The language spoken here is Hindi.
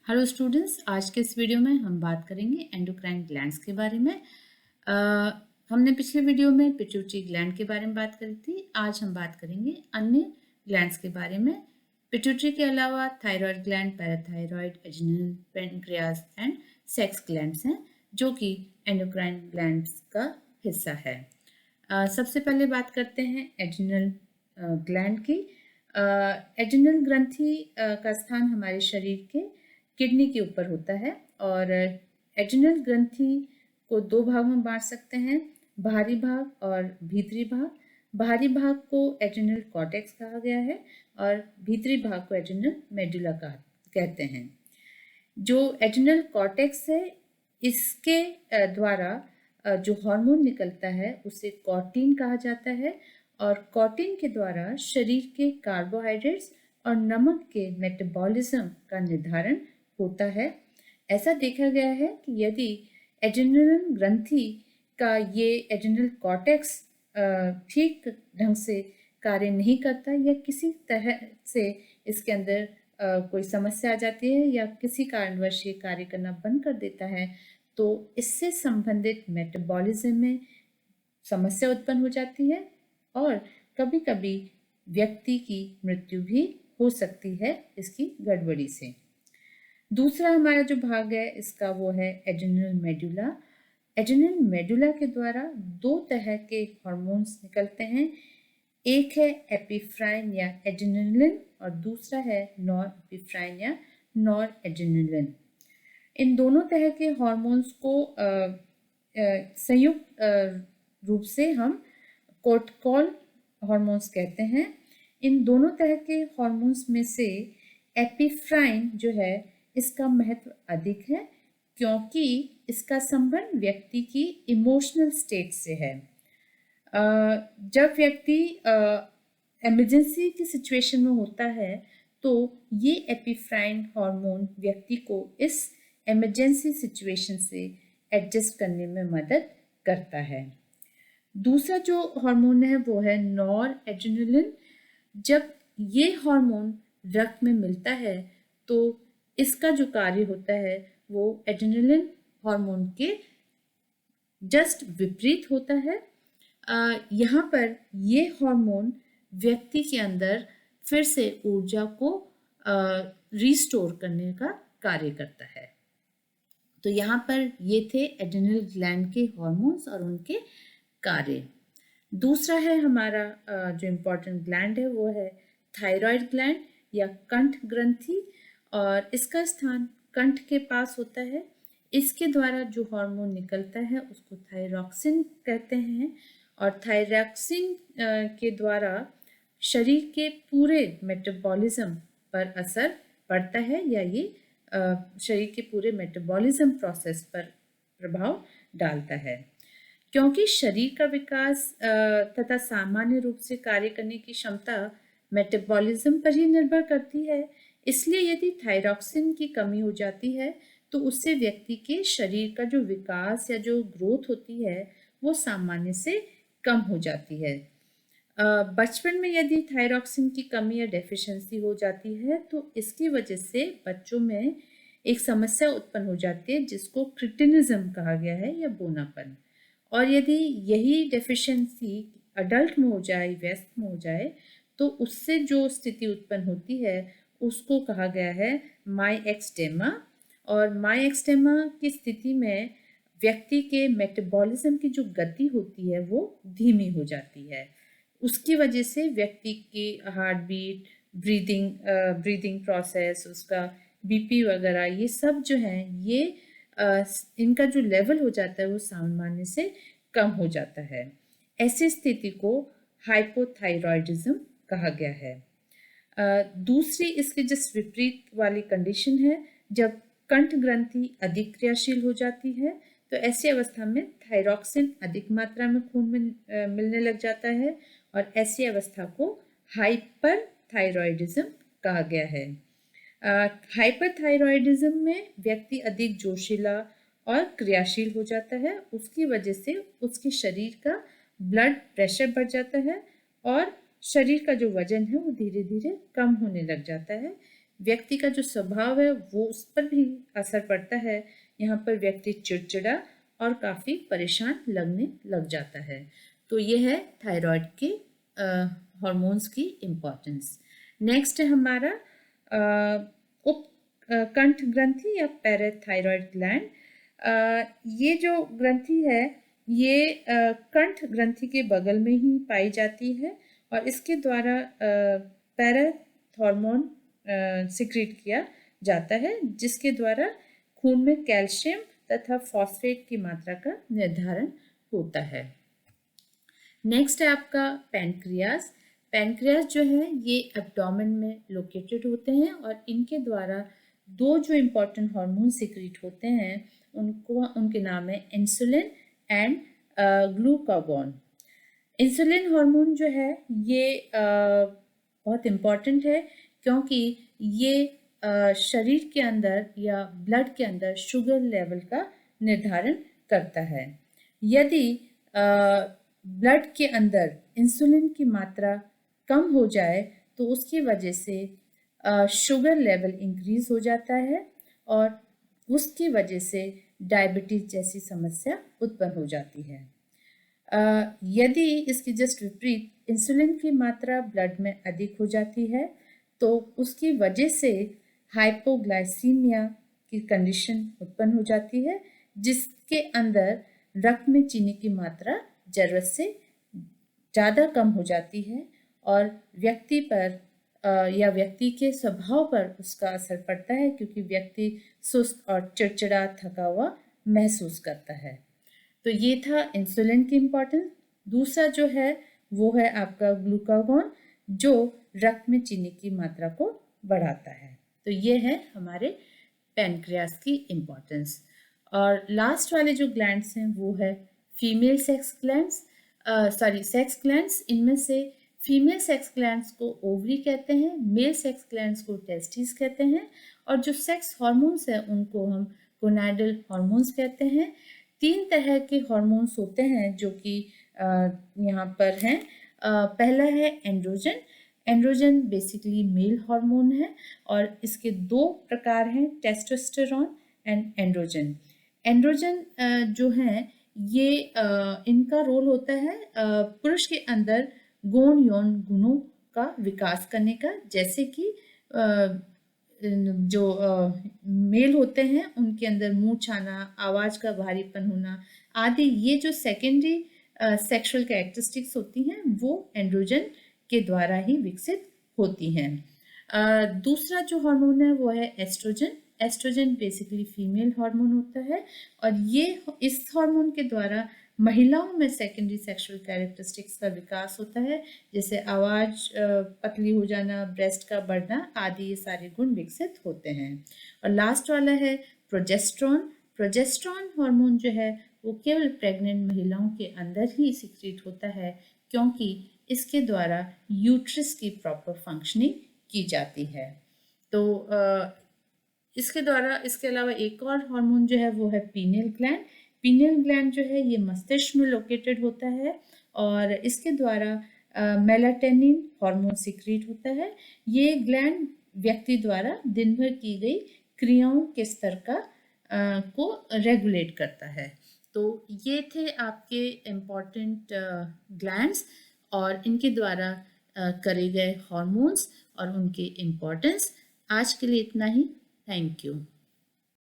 हेलो स्टूडेंट्स, आज के इस वीडियो में हम बात करेंगे एंडोक्राइन ग्लैंड्स के बारे में। हमने पिछले वीडियो में पिट्यूटरी ग्लैंड के बारे में बात करी थी। आज हम बात करेंगे अन्य ग्लैंड्स के बारे में। पिट्यूटरी के अलावा thyroid gland, parathyroid, adrenal, pancreas and sex glands हैं जो कि एंडोक्राइन ग्लैंड्स का हिस्सा है। सबसे पहले बात करते हैं एड्रिनल ग्लैंड की। एड्रिनल ग्रंथि का स्थान हमारे शरीर के किडनी के ऊपर होता है और एड्रिनल ग्रंथि को दो भाग में बांट सकते हैं, बाहरी भाग और भीतरी भाग। बाहरी भाग को एड्रिनल कॉर्टेक्स कहा गया है और भीतरी भाग को एड्रिनल मेडुला कहते हैं। जो एड्रिनल कॉर्टेक्स है, इसके द्वारा जो हार्मोन निकलता है उसे कॉर्टिन कहा जाता है और कॉर्टिन के द्वारा शरीर के कार्बोहाइड्रेट्स और नमक के मेटाबॉलिज्म का निर्धारण होता है। ऐसा देखा गया है कि यदि एड्रिनल ग्रंथि का ये एड्रिनल कॉर्टेक्स ठीक ढंग से कार्य नहीं करता या किसी तरह से इसके अंदर कोई समस्या आ जाती है या किसी कारणवश ये कार्य करना बंद कर देता है, तो इससे संबंधित मेटाबॉलिज्म में समस्या उत्पन्न हो जाती है और कभी कभी व्यक्ति की मृत्यु भी हो सकती है इसकी गड़बड़ी से। दूसरा हमारा जो भाग है इसका वो है एड्रिनल मेडुला। एड्रिनल मेडुला के द्वारा दो तरह के हार्मोन्स निकलते हैं, एक है एपिफ्राइन या एड्रिनलिन और दूसरा है नॉर एपिफ्राइन या नॉर एड्रिनलिन। इन दोनों तरह के हार्मोन्स को संयुक्त रूप से हम कोर्टिकॉल हार्मोन्स कहते हैं। इन दोनों तरह के हार्मोन्स में से एपिफ्राइन जो है इसका महत्व अधिक है क्योंकि इसका संबंध व्यक्ति की इमोशनल स्टेट से है। जब व्यक्ति इमरजेंसी की सिचुएशन में होता है तो ये एपिफ्राइन हार्मोन व्यक्ति को इस इमरजेंसी सिचुएशन से एडजस्ट करने में मदद करता है। दूसरा जो हार्मोन है वो है नॉर एड्रिनलिन। जब ये हार्मोन रक्त में मिलता है तो इसका जो कार्य होता है वो एड्रिनलिन हार्मोन के जस्ट विपरीत होता है। यहाँ पर ये हार्मोन व्यक्ति के अंदर फिर से ऊर्जा को रिस्टोर करने का कार्य करता है। तो यहाँ पर ये थे एड्रिनल ग्लैंड के हार्मोन्स और उनके कार्य। दूसरा है हमारा जो इम्पोर्टेंट ग्लैंड है वो है थायराइड ग्लैंड या कंठ ग्रंथि और इसका स्थान कंठ के पास होता है। इसके द्वारा जो हार्मोन निकलता है उसको थायरॉक्सिन कहते हैं और थायरॉक्सिन के द्वारा शरीर के पूरे मेटाबॉलिज्म पर असर पड़ता है या ये शरीर के पूरे मेटाबॉलिज्म प्रोसेस पर प्रभाव डालता है। क्योंकि शरीर का विकास तथा सामान्य रूप से कार्य करने की क्षमता मेटाबॉलिज्म पर ही निर्भर करती है, इसलिए यदि थायरॉक्सिन की कमी हो जाती है तो उससे व्यक्ति के शरीर का जो विकास या जो ग्रोथ होती है वो सामान्य से कम हो जाती है। बचपन में यदि थायरॉक्सिन की कमी या डेफिशिएंसी हो जाती है तो इसकी वजह से बच्चों में एक समस्या उत्पन्न हो जाती है जिसको क्रिटिनिज्म कहा गया है या बोनापन। और यदि यही डेफिशिएंसी अडल्ट में हो जाए, वयस्क में हो जाए, तो उससे जो स्थिति उत्पन्न होती है उसको कहा गया है माईएक्सटेमा। और माईएक्सटेमा की स्थिति में व्यक्ति के मेटाबॉलिज्म की जो गति होती है वो धीमी हो जाती है। उसकी वजह से व्यक्ति की हार्ट बीट, ब्रीदिंग प्रोसेस, उसका बीपी वगैरह ये सब जो है ये इनका जो लेवल हो जाता है वो सामान्य से कम हो जाता है। ऐसी स्थिति को हाइपोथायरॉयडिज्म कहा गया है। दूसरी इसके जिस विपरीत वाली कंडीशन है जब कंठ ग्रंथि अधिक क्रियाशील हो जाती है, तो ऐसी अवस्था में थायरॉक्सिन अधिक मात्रा में खून में मिलने लग जाता है और ऐसी अवस्था को हाइपरथायरॉयडिज्म कहा गया है। हाइपरथायरॉयडिज्म में व्यक्ति अधिक जोशीला और क्रियाशील हो जाता है। उसकी वजह से उसके शरीर का ब्लड प्रेशर बढ़ जाता है और शरीर का जो वजन है वो धीरे धीरे कम होने लग जाता है, व्यक्ति का जो स्वभाव है वो उस पर भी असर पड़ता है। यहाँ पर व्यक्ति चिड़चिड़ा और काफ़ी परेशान लगने लग जाता है। तो ये है थायराइड के हार्मोन्स की इम्पोर्टेंस। नेक्स्ट है हमारा उप कंठ ग्रंथि या पैराथायरॉयड ग्लैंड। ये जो ग्रंथि है ये कंठ ग्रंथि के बगल में ही पाई जाती है और इसके द्वारा पैराथॉर्मोन सिक्रीट किया जाता है, जिसके द्वारा खून में कैल्शियम तथा फॉस्फेट की मात्रा का निर्धारण होता है। नेक्स्ट है आपका पैनक्रियास। पैनक्रियास जो है ये एब्डोमेन में लोकेटेड होते हैं और इनके द्वारा दो जो इम्पोर्टेंट हार्मोन सिक्रीट होते हैं उनके नाम है insulin and glucagon. Insulin hormone जो है ये बहुत इम्पॉर्टेंट है क्योंकि ये शरीर के अंदर या ब्लड के अंदर शुगर लेवल का निर्धारण करता है। यदि ब्लड के अंदर इंसुलिन की मात्रा कम हो जाए तो उसकी वजह से शुगर लेवल इंक्रीज हो जाता है और उसकी वजह से डायबिटीज जैसी समस्या उत्पन्न हो जाती है। यदि इसकी जस्ट विपरीत इंसुलिन की मात्रा ब्लड में अधिक हो जाती है तो उसकी वजह से हाइपोग्लाइसीमिया की कंडीशन उत्पन्न हो जाती है, जिसके अंदर रक्त में चीनी की मात्रा जरूरत से ज़्यादा कम हो जाती है और व्यक्ति पर या व्यक्ति के स्वभाव पर उसका असर पड़ता है, क्योंकि व्यक्ति सुस्त और चिड़चिड़ा थका हुआ महसूस करता है। तो ये था इंसुलिन की इम्पोर्टेंस। दूसरा जो है वो है आपका ग्लूकागॉन, जो रक्त में चीनी की मात्रा को बढ़ाता है। तो ये है हमारे पैनक्रियास की इम्पोर्टेंस। और लास्ट वाले जो ग्लैंड्स हैं वो है female sex glands, sex glands. इनमें से फीमेल सेक्स ग्लैंड्स को ओवरी कहते हैं, मेल सेक्स ग्लैंड्स को टेस्टिस कहते हैं और जो सेक्स हार्मोन्स हैं उनको हम गोनाडल हार्मोन्स कहते हैं। 3 तरह के हार्मोन्स होते हैं जो कि यहाँ पर हैं। पहला है androgen. Androgen basically male hormone है और इसके 2 प्रकार हैं, टेस्टोस्टेरोन एंड एंड्रोजन। एंड्रोजन जो हैं ये इनका रोल होता है पुरुष के अंदर गौण यौन गुणों का विकास करने का, जैसे कि जो मेल होते हैं उनके अंदर मुंह छाना, आवाज़ का भारीपन होना आदि, ये जो सेकेंडरी सेक्सुअल कैरेक्टरिस्टिक्स होती हैं वो एंड्रोजन के द्वारा ही विकसित होती हैं। दूसरा जो हार्मोन है वो है estrogen. Estrogen basically female hormone होता है और ये इस हार्मोन के द्वारा महिलाओं में सेकेंडरी सेक्सुअल कैरेक्टरिस्टिक्स का विकास होता है, जैसे आवाज़ पतली हो जाना, ब्रेस्ट का बढ़ना आदि, ये सारे गुण विकसित होते हैं। और लास्ट वाला है प्रोजेस्ट्रॉन। प्रोजेस्ट्रॉन हार्मोन जो है वो केवल प्रेग्नेंट महिलाओं के अंदर ही सिक्रीट होता है, क्योंकि इसके द्वारा यूट्रस की प्रॉपर फंक्शनिंग की जाती है। तो इसके अलावा एक और हार्मोन जो है वो है पीनियल ग्लैंड। पीनियल ग्लैंड जो है ये मस्तिष्क में लोकेटेड होता है और इसके द्वारा मेलाटोनिन हार्मोन सिक्रीट होता है। ये ग्लैंड व्यक्ति द्वारा दिन भर की गई क्रियाओं के स्तर को रेगुलेट करता है। तो ये थे आपके इम्पॉर्टेंट ग्लैंड्स और इनके द्वारा करे गए हार्मोन्स और उनके इम्पोर्टेंस। आज के लिए इतना ही। Thank you.